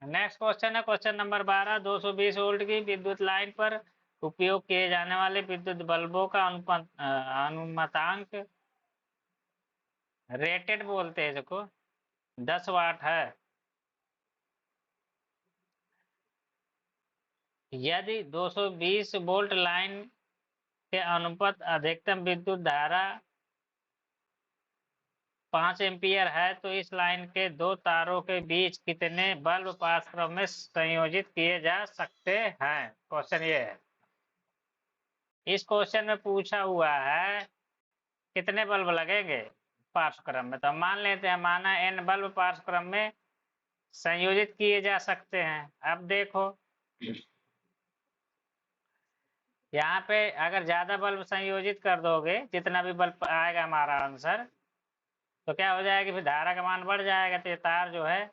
Next question है question number 12। 220 volt की विद्युत लाइन पर उपयोग किए जाने वाले विद्युत बल्बों का अनुमतांक रेटेड बोलते हैं इसको 10 वाट है। यदि 220 वोल्ट लाइन के अनुपात अधिकतम विद्युत धारा 5 एम्पियर है तो इस लाइन के दो तारों के बीच कितने बल्ब पारस्परिक में संयोजित किए जा सकते हैं। क्वेश्चन ये है। इस क्वेश्चन में पूछा हुआ है कितने बल्ब लगेंगे पार्श्वक्रम में। तो हम मान लेते हैं माना n बल्ब पार्श्वक्रम में संयोजित किए जा सकते हैं। अब देखो यहाँ पे अगर ज्यादा बल्ब संयोजित कर दोगे जितना भी बल्ब आएगा हमारा आंसर तो क्या हो जाएगा फिर धारा का मान बढ़ जाएगा तो ये तार जो है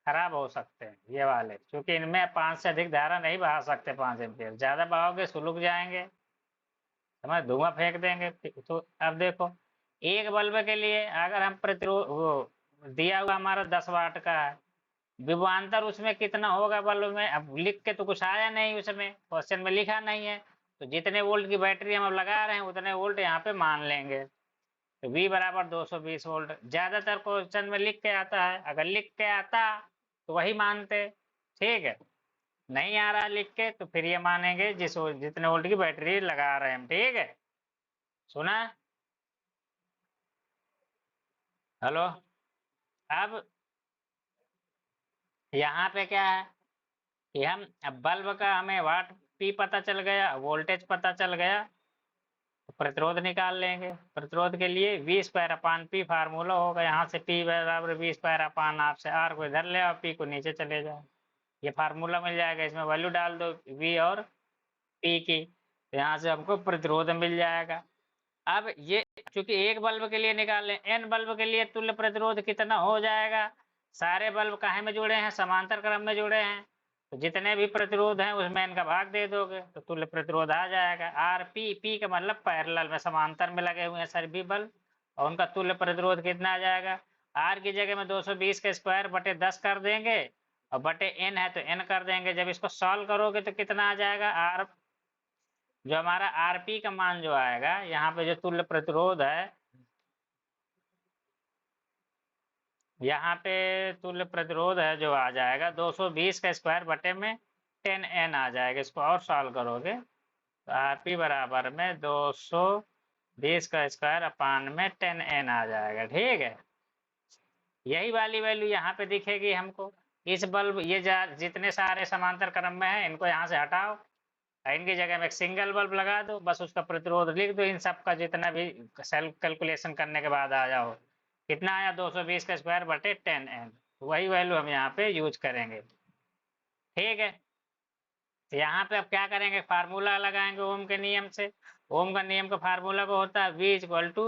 खराब हो सकते हैं ये वाले, क्योंकि इनमें 5 से अधिक धारा नहीं बहा सकते। 5 एम्पियर ज्यादा बहाओगे सुलग जाएंगे, समझ, धुआं फेंक देंगे। तो अब देखो एक बल्ब के लिए अगर हम प्रतिरोध वो दिया हुआ हमारा 10 वाट का है, विभवांतर उसमें कितना होगा बल्ब में, अब लिख के तो कुछ आया नहीं, उसमें क्वेश्चन में लिखा नहीं है। तो जितने वोल्ट की बैटरी हम अब लगा रहे हैं उतने वोल्ट यहाँ पे मान लेंगे। तो V बराबर 220 वोल्ट ज्यादातर क्वेश्चन में लिख के आता है, अगर लिख के आता तो वही मानते, ठीक है। नहीं आ रहा लिख के तो फिर ये मानेंगे जितने वोल्ट की बैटरी लगा रहे हैं हम, ठीक है। सुना? हेलो। अब यहाँ पे क्या है कि हम अब बल्ब का हमें वाट P पता चल गया, वोल्टेज पता चल गया, तो प्रतिरोध निकाल लेंगे। प्रतिरोध के लिए V²/P फार्मूला होगा। यहाँ से P बराबर V²/R से R को इधर ले और P को नीचे चले जाओ, ये फार्मूला मिल जाएगा। इसमें वैल्यू डाल दो V और P की, तो यहाँ से हमको प्रतिरोध मिल जाएगा। अब ये चूंकि एक बल्ब के लिए निकालें, n बल्ब के लिए तुल्य प्रतिरोध कितना हो जाएगा। सारे बल्ब काहे में जुड़े हैं, समांतर क्रम में जुड़े हैं, तो जितने भी प्रतिरोध हैं उसमें इनका भाग दे दोगे तो तुल्य प्रतिरोध आ जाएगा। आर पी का मतलब पैरेलल में समांतर में लगे हुए हैं सभी बल्ब, और उनका तुल्य प्रतिरोध कितना आ जाएगा। आर की जगह में 220 का स्क्वायर बटे 10 कर देंगे और बटे n है तो n कर देंगे। जब इसको सॉल्व करोगे तो कितना आ जाएगा, आर जो हमारा आरपी का मान जो आएगा, यहाँ पे जो तुल्य प्रतिरोध है, यहाँ पे तुल्य प्रतिरोध है जो आ जाएगा 220 का स्क्वायर बटे में 10n आ जाएगा। इसको और सॉल्व करोगे तो आरपी बराबर में 220 का स्क्वायर अपान में 10n आ जाएगा, ठीक है। यही वाली वैल्यू यहाँ पे दिखेगी हमको। इस बल्ब ये जितने सारे समांतर क्रम में है इनको यहाँ से हटाओ, इनकी जगह में एक सिंगल बल्ब लगा दो, बस उसका प्रतिरोध लिख दो। इन सब का जितना भी सेल्फ कैलकुलेशन करने के बाद आ जाओ कितना आया 220 का स्क्वायर बटे 10n, वही वैल्यू हम यहाँ पे यूज करेंगे, ठीक है। तो यहाँ पे अब क्या करेंगे, फार्मूला लगाएंगे ओम के नियम से। ओम का नियम का फार्मूला को होता है V इक्वल टू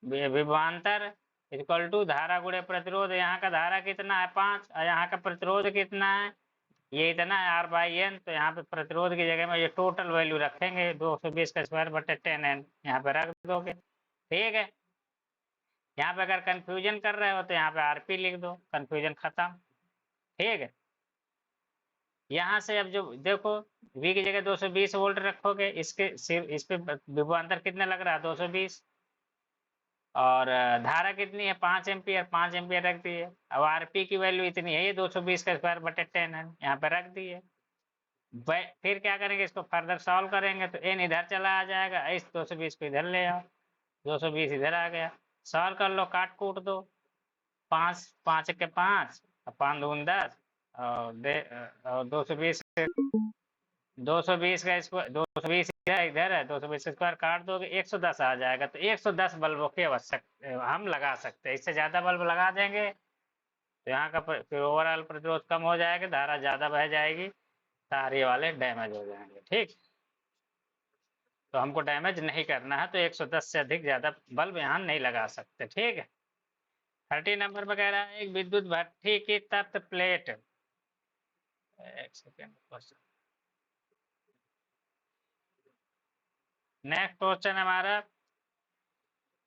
विभवांतर इक्वल टू धारा गुणे प्रतिरोध। यहाँ का धारा कितना है 5 और यहाँ का प्रतिरोध कितना है ये इतना है R/N। तो यहाँ पे प्रतिरोध की जगह में ये टोटल वैल्यू रखेंगे 220 का स्क्वायर बटे 10n, यहाँ पे रख दोगे, ठीक है। यहाँ पे अगर कंफ्यूजन कर रहे हो तो यहाँ पे आरपी लिख दो, कंफ्यूजन खत्म, ठीक है। यहाँ से अब जो देखो V की जगह 220 वोल्ट रखोगे, इस पे विभवांतर कितना लग रहा है 220, और धारा कितनी है 5 एम्पियर, 5 एम्पियर रख दिए। अब आरपी की वैल्यू इतनी है ये 220 का स्क्वायर बटे 10n यहाँ पे रख दिए। फिर क्या करेंगे, इसको फर्दर सॉल्व करेंगे तो n इधर चला आ जाएगा, इस 220 को इधर ले आओ, 220 इधर आ गया। सॉल्व कर लो, काट कूट दो, 5 5 के 5 5 दून 10 और 220 220 का स्क्वायर 220 इधर है, 220 का स्क्वायर काट दोगे 110 आ जाएगा। तो 110 बल्बों की आवश्यक हम लगा सकते हैं। इससे ज्यादा बल्ब लगा देंगे तो यहाँ का फिर ओवरऑल प्रतिरोध कम हो जाएगा, धारा ज्यादा बह जाएगी, तार ये वाले डैमेज हो जाएंगे, ठीक। तो हमको डैमेज नहीं करना है तो 110 से अधिक ज्यादा बल्ब यहाँ नहीं लगा सकते, ठीक है। 30 नंबर पर कह रहा है एक विद्युत भट्ठी की तप्त प्लेट, एक सेकेंड, नेक्स्ट क्वेश्चन हमारा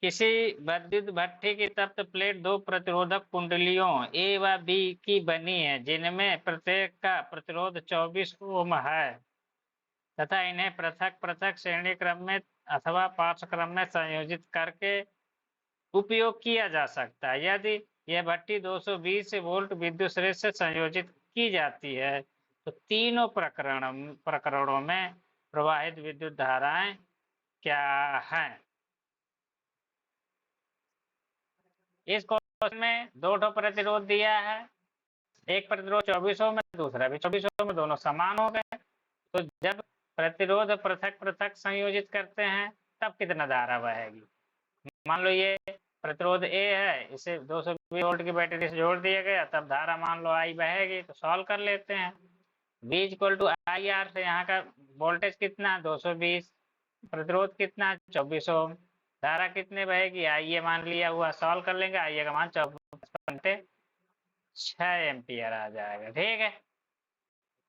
किसी विद्युत भट्ठी की तप्त प्लेट दो प्रतिरोधक कुंडलियों ए व बी की बनी है, जिनमें प्रत्येक का प्रतिरोध 24 ओम है तथा इन्हें पृथक पृथक श्रेणी क्रम में अथवा पार्श्वक्रम में संयोजित करके उपयोग किया जा सकता है। यदि यह भट्ठी 220 वोल्ट विद्युत स्रोत से संयोजित की जाती है तो तीनों प्रकरणों में प्रवाहित विद्युत धाराएं क्या हैं? इस क्वेश्चन में दो प्रतिरोध दिया है, एक प्रतिरोध 24 ओम में, दूसरा भी 24 ओम में, दोनों समान हो गए। तो जब प्रतिरोध पृथक पृथक संयोजित करते हैं तब कितना धारा बहेगी? मान लो ये प्रतिरोध ए है, इसे 220 वोल्ट की बैटरी से जोड़ दिया गया, तब धारा मान लो आई बहेगी। तो सॉल्व कर लेते हैं। V equal to I R से यहाँ का वोल्टेज कितना 220, प्रतिरोध कितना 24 ओम, धारा कितने बहेगी आइए मान लिया हुआ, सॉल्व कर लेंगे। आइए का मान 54 6 एम्पियर आ जाएगा। ठीक है,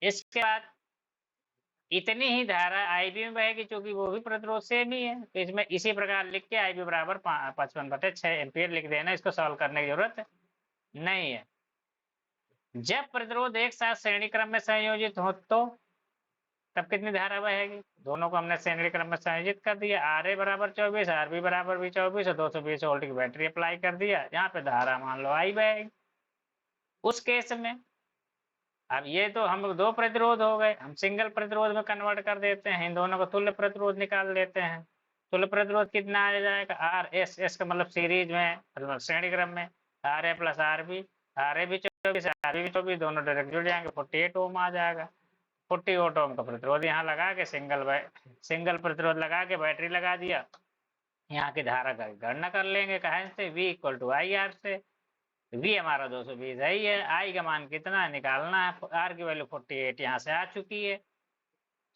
इसके बाद इतनी ही धारा आईबी में बहेगी, क्योंकि वो भी प्रतिरोध सेम ही है। तो इसमें इसी प्रकार लिख के आईबी बराबर 55/6 एम्पियर लिख देना, इसको सॉल्व करने की जरूरत नहीं है। जब प्रतिरोध एक साथ श्रेणी क्रम में संयोजित हो तो तब कितनी धारा बहेगी? दोनों को हमने श्रेणी क्रम में संयोजित कर दिया, आर ए बराबर 24, आर बी बराबर भी 24 और 220 वोल्ट की बैटरी अप्लाई कर दिया, यहाँ पे धारा मान लो आई बहेगी। उस केस में अब ये तो हम दो प्रतिरोध हो गए, हम सिंगल प्रतिरोध में कन्वर्ट कर देते हैं, इन दोनों का तुल्य प्रतिरोध निकाल लेते हैं। तुल्य प्रतिरोध कितना आ जाएगा? आर एस, एस का मतलब सीरीज में, मतलब श्रेणी क्रम में, R A plus R B, R A भी 24, आर बी भी 24, दोनों डायरेक्ट जुड़ जाएंगे, 48 ओम आ जाएगा। 48 ओम का प्रतिरोध यहाँ लगा के सिंगल प्रतिरोध लगा के बैटरी लगा दिया, यहाँ की धारा का गणना कर लेंगे कहाँ से? V equal to I R से। V हमारा 220 है ही है, I का मान कितना निकालना है, R की वैल्यू 48 यहाँ से आ चुकी है।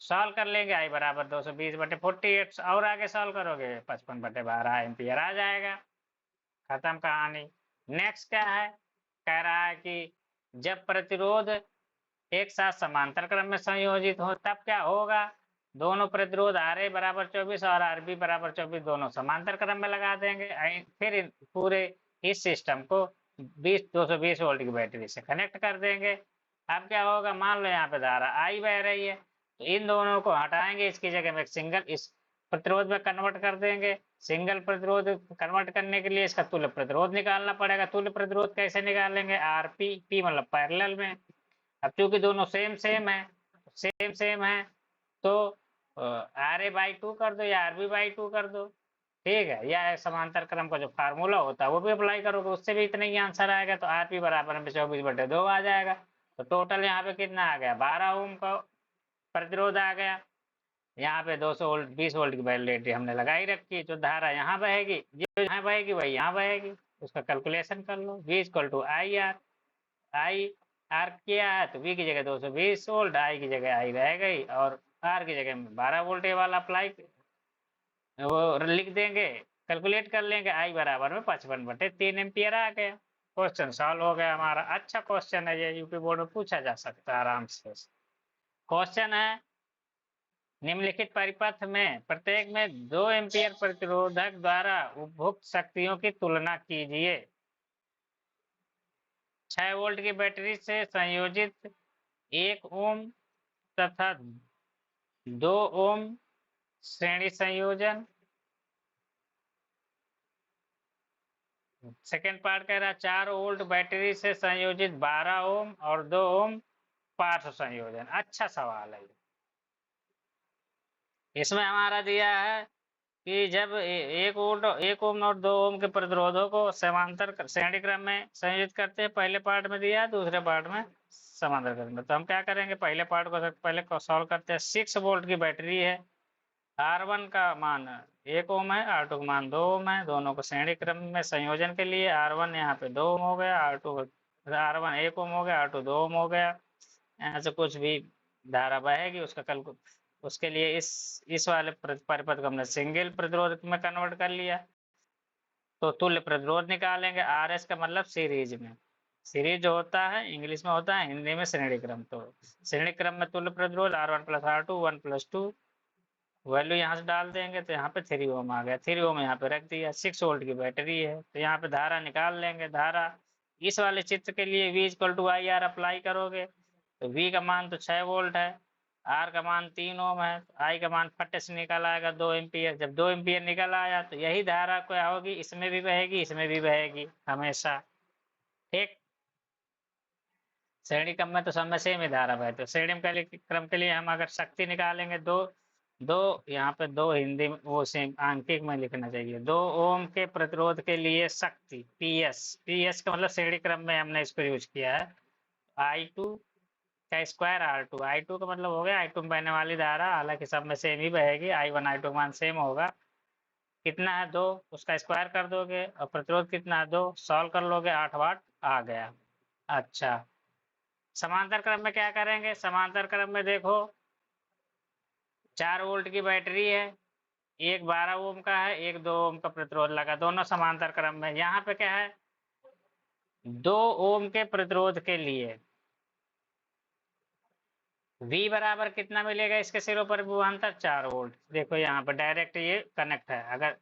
सॉल्व कर लेंगे, I बराबर 220/48, और आगे सॉल्व करोगे 55/12 एम्पियर आ जाएगा। खत्म कहानी। नेक्स्ट क्या है? कह रहा है कि जब प्रतिरोध एक साथ समांतर क्रम में संयोजित हो तब क्या होगा? दोनों प्रतिरोध आर ए बराबर 24 और आर बी बराबर 24 दोनों समांतर क्रम में लगा देंगे, फिर पूरे इस सिस्टम को 220 वोल्ट की बैटरी से कनेक्ट कर देंगे। अब क्या होगा? मान लो यहाँ पे धारा आई बह रही है, तो इन दोनों को हटाएंगे, इसकी जगह में सिंगल इस प्रतिरोध में कन्वर्ट कर देंगे। सिंगल प्रतिरोध कन्वर्ट करने के लिए इसका तुल्य प्रतिरोध निकालना पड़ेगा। तुल्य प्रतिरोध कैसे निकालेंगे? आर पी, पी मतलब पैरेलल में। अब चूंकि दोनों सेम है तो आर ए बाई 2 कर दो या आर बी बाई 2 कर दो, ठीक है, या समांतर क्रम का जो फार्मूला होता है वो भी अप्लाई करोगे, उससे भी इतना ही आंसर आएगा। तो आर पी बराबर में 24/2 आ जाएगा। तो टोटल यहाँ पे कितना आ गया? 12 ओम का प्रतिरोध आ गया। यहाँ पे 200 वोल्ट 20 वोल्ट की वैलिडिटी हमने लगाई रखी है, जो धारा यहाँ बहेगी, जो यहाँ बहेगी वही यहाँ बहेगी, उसका कैलकुलेशन कर लो। V equal to I R, I R किया है तो V की जगह 220 वोल्ट, आई की जगह आई रह गई, और आर की जगह 12 वोल्ट वाला अप्लाई वो लिख देंगे, कैलकुलेट कर लेंगे। आई बराबर में 55/3 एम्पियर आ गया। क्वेश्चन सॉल्व हो गया हमारा। अच्छा क्वेश्चन है ये, यूपी बोर्ड में पूछा जा सकता है आराम से। क्वेश्चन है, निम्नलिखित परिपथ में प्रत्येक में 2 एम्पियर प्रतिरोधक द्वारा उपभोक्त शक्तियों की तुलना कीजिए। 6 वोल्ट की बैटरी से संयोजित 1 ओम तथा 2 ओम श्रेणी संयोजन। सेकेंड पार्ट कह रहा है 4 वोल्ट बैटरी से संयोजित 12 ओम और 2 ओम पार्श्व संयोजन। अच्छा सवाल है। इसमें हमारा दिया है कि जब 1 ओम और 2 ओम के प्रतिरोधों को समांतर श्रेणी क्रम में संयोजित करते हैं, पहले पार्ट में दिया है, दूसरे पार्ट में समांतर क्रम में। तो हम क्या करेंगे? पहले पार्ट को पहले सॉल्व करते हैं। 6 वोल्ट की बैटरी है, R1 का मान 1 ओम है, R2 का मान 2 ओम है, दोनों को श्रेणी क्रम में संयोजन के लिए R1 यहाँ पे 2 ओम हो गया, R1 1 ओम हो गया, R2 2 ओम हो गया। यहाँ से कुछ भी धारा बहेगी उसका उसके लिए इस वाले परिपथ को हमने सिंगल प्रतिरोध में कन्वर्ट कर लिया। तो तुल्य प्रतिरोध निकालेंगे। आर एस का मतलब सीरीज में, सीरीज जो होता है इंग्लिश में होता है, हिंदी में श्रेणी क्रम। तो श्रेणी क्रम में तुल्य प्रतिरोध R1 + R2 1 + 2 वैल्यू यहाँ से डाल देंगे तो यहाँ पे 3 ओम आ गया, 3 ओम यहाँ पे रख दिया। 6 वोल्ट की बैटरी है, तो यहाँ पे धारा निकाल लेंगे। धारा इस वाले चित्र के लिए V equal to I R apply करोगे तो V का मान तो 6 वोल्ट है, R का मान 3 ओम है, I का मान फट से निकल आएगा 2 एम्पियर। जब 2 एम्पियर निकल आया तो यही धारा क्या होगी, इसमें भी बहेगी, इसमें भी बहेगी हमेशा। ठीक, श्रेणी क्रम में तो सब में सेम ही धारा बहती है। श्रेणी क्रम के लिए हम अगर शक्ति निकालेंगे, दो दो यहाँ पे दो हिंदी में वो सेम आंकिक में लिखना चाहिए। 2 ओम के प्रतिरोध के लिए शक्ति PS, PS का मतलब श्रेणी क्रम में हमने इसको यूज किया है। I2 का स्क्वायर R2, I2 का मतलब हो गया I2 में बहने वाली धारा, हालांकि सब में सेम ही बहेगी। I1 I2 का मान सेम होगा। कितना है 2, उसका स्क्वायर कर दोगे, और प्रतिरोध कितना है 2, सॉल्व कर लोगे, 8 वाट आ गया। अच्छा, समांतर क्रम में क्या करेंगे, समांतर क्रम में देखो 4 वोल्ट की बैटरी है, एक 12 ओम का है, एक 2 ओम का प्रतिरोध लगा, दोनों समांतर क्रम में। यहाँ पे क्या है, 2 ओम के प्रतिरोध के लिए V बराबर कितना मिलेगा, इसके सिरों पर विभवांतर 4 वोल्ट। देखो यहाँ पर डायरेक्ट ये कनेक्ट है, अगर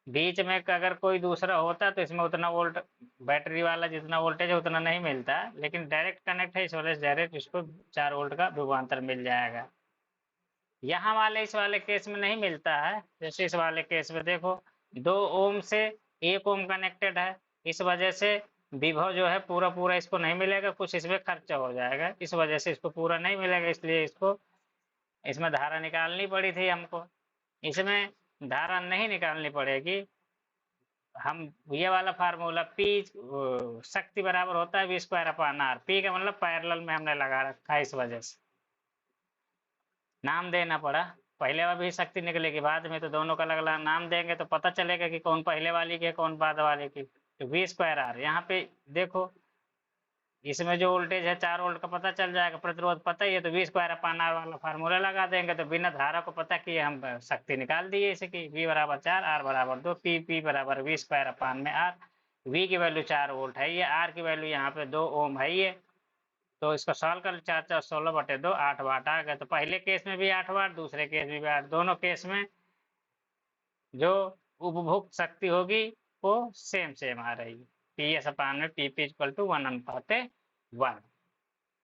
बीच में अगर कोई दूसरा होता तो इसमें उतना वोल्ट, बैटरी वाला जितना वोल्टेज है उतना नहीं मिलता, लेकिन डायरेक्ट कनेक्ट है, इस वजह से डायरेक्ट इसको 4 वोल्ट का विभवांतर मिल जाएगा। यहाँ वाले इस वाले केस में नहीं मिलता है, जैसे इस वाले केस में देखो 2 ओम से 1 ओम कनेक्टेड है, इस वजह से विभव जो है पूरा पूरा इसको नहीं मिलेगा, कुछ इसमें खर्चा हो जाएगा, इस वजह से इसको पूरा नहीं मिलेगा, इसलिए इसको इसमें धारा निकालनी पड़ी थी हमको। इसमें धारा नहीं निकालनी पड़ेगी, हम ये वाला फार्मूला P शक्ति बराबर होता है V square upon R। P का मतलब पैरेलल में हमने लगा रखा है, इस वजह से नाम देना पड़ा। पहले वाली भी शक्ति निकलेगी, बाद में तो दोनों का अलग अलग नाम देंगे तो पता चलेगा कि कौन पहले वाली की है कौन बाद वाले की। तो V स्क्वायर R, यहाँ पे देखो इसमें जो वोल्टेज है 4 वोल्ट का पता चल जाएगा, प्रतिरोध पता ही है, तो V स्क्वायर अपॉन R वाला फार्मूला लगा देंगे, तो बिना धारा को पता किए हम शक्ति निकाल दिए इसकी। V बराबर 4, R बराबर 2, P बराबर V स्क्वायर अपॉन में R। V की वैल्यू 4 वोल्ट है ये, R की वैल्यू यहाँ पे 2 ओम है ये, तो इसको सॉल्व कर 4 4 16/2, 8 वाट आ गया। तो पहले केस में भी 8 वाट, दूसरे केस में भी 8, दोनों केस में जो उपभोग शक्ति होगी वो सेम सेम आ रही है। PS अपॉन में PP इक्वल टू 1/1।